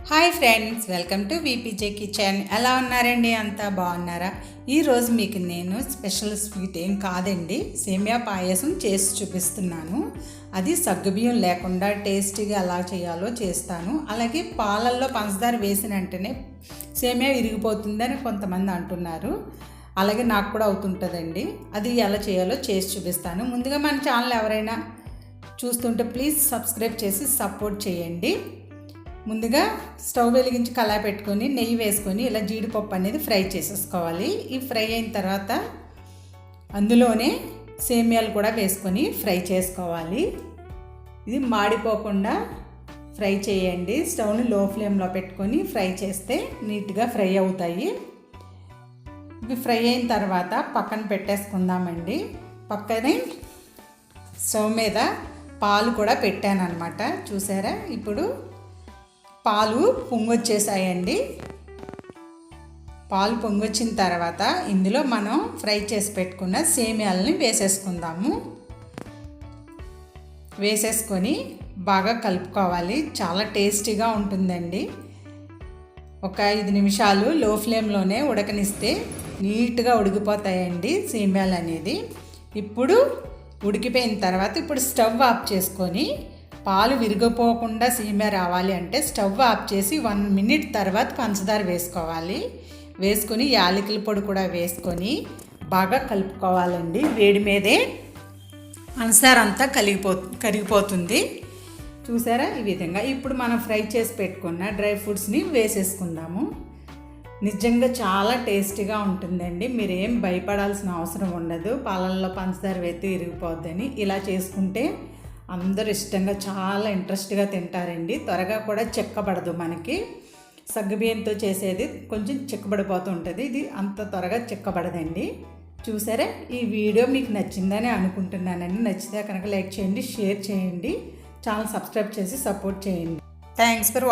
Hi friends, welcome to VPJ kitchen. ఎలా ఉన్నారండి? అంతా బాగున్నారా? ఈరోజు మీకు నేను స్పెషల్ స్వీట్ ఏం కాదండి, సేమియా పాయసం చేసి చూపిస్తున్నాను. అది సగ్గుబియ్యం లేకుండా టేస్టీగా ఎలా చేయాలో చేస్తాను. అలాగే పాలల్లో పంచదార వేసిన వెంటనే సేమియా విరిగిపోతుందని కొంతమంది అంటున్నారు. అలాగే నాకు కూడా అవుతుంటుందండి. అది ఎలా చేయాలో చేసి చూపిస్తాను. ముందుగా మన ఛానల్ ఎవరైనా చూస్తుంటే ప్లీజ్ సబ్స్క్రైబ్ చేసి సపోర్ట్ చేయండి. ముందుగా స్టవ్ వెలిగించి కళాయి పెట్టుకొని నెయ్యి వేసుకొని ఇలా జీడిపప్పు అనేది ఫ్రై చేసేసుకోవాలి. ఈ ఫ్రై అయిన తర్వాత అందులోనే సేమియాలు కూడా వేసుకొని ఫ్రై చేసుకోవాలి. ఇది మాడిపోకుండా ఫ్రై చేయండి. స్టవ్ని లో ఫ్లేమ్లో పెట్టుకొని ఫ్రై చేస్తే నీట్గా ఫ్రై అవుతాయి. ఇవి ఫ్రై అయిన తర్వాత పక్కన పెట్టేసుకుందామండి. పక్కనే స్టవ్ మీద పాలు కూడా పెట్టాను అనమాట. చూసారా? ఇప్పుడు పాలు పొంగొచ్చేసాయండి. పాలు పొంగొచ్చిన తర్వాత ఇందులో మనం ఫ్రై చేసి పెట్టుకున్న సేమియాలని వేసేసుకుందాము. వేసేసుకొని బాగా కలుపుకోవాలి. చాలా టేస్టీగా ఉంటుందండి. ఒక 5 నిమిషాలు లో ఫ్లేమ్లోనే ఉడకనిస్తే నీట్గా ఉడికిపోతాయండి సేమియాలు అనేది. ఇప్పుడు ఉడికిపోయిన తర్వాత ఇప్పుడు స్టవ్ ఆఫ్ చేసుకొని పాలు విరిగిపోకుండా సేమియా రావాలి అంటే స్టవ్ ఆఫ్ చేసి 1 మినిట్ తర్వాత పంచదార వేసుకోవాలి. వేసుకొని యాలకుల పొడి కూడా వేసుకొని బాగా కలుపుకోవాలండి. వేడి మీదే పంచదార అంతా కరిగిపోతుంది. చూసారా? ఈ విధంగా ఇప్పుడు మనం ఫ్రై చేసి పెట్టుకున్న డ్రై ఫ్రూట్స్ని వేసేసుకుందాము. నిజంగా చాలా టేస్టీగా ఉంటుందండి. మీరేం భయపడాల్సిన అవసరం ఉండదు. పాలల్లో పంచదార వేస్తే విరిగిపోద్దని. ఇలా చేసుకుంటే అందరూ ఇష్టంగా చాలా ఇంట్రెస్ట్గా తింటారండి. త్వరగా కూడా చెక్కబడదు. మనకి సగ్గుబియ్యంతో చేసేది కొంచెం చిక్కబడిపోతూ ఉంటుంది. ఇది అంత త్వరగా చిక్కబడదండి. చూసారా? ఈ వీడియో మీకు నచ్చిందని అనుకుంటున్నానండి. నచ్చితే కనుక లైక్ చేయండి, షేర్ చేయండి, ఛానల్ సబ్స్క్రైబ్ చేసి సపోర్ట్ చేయండి. Thanks for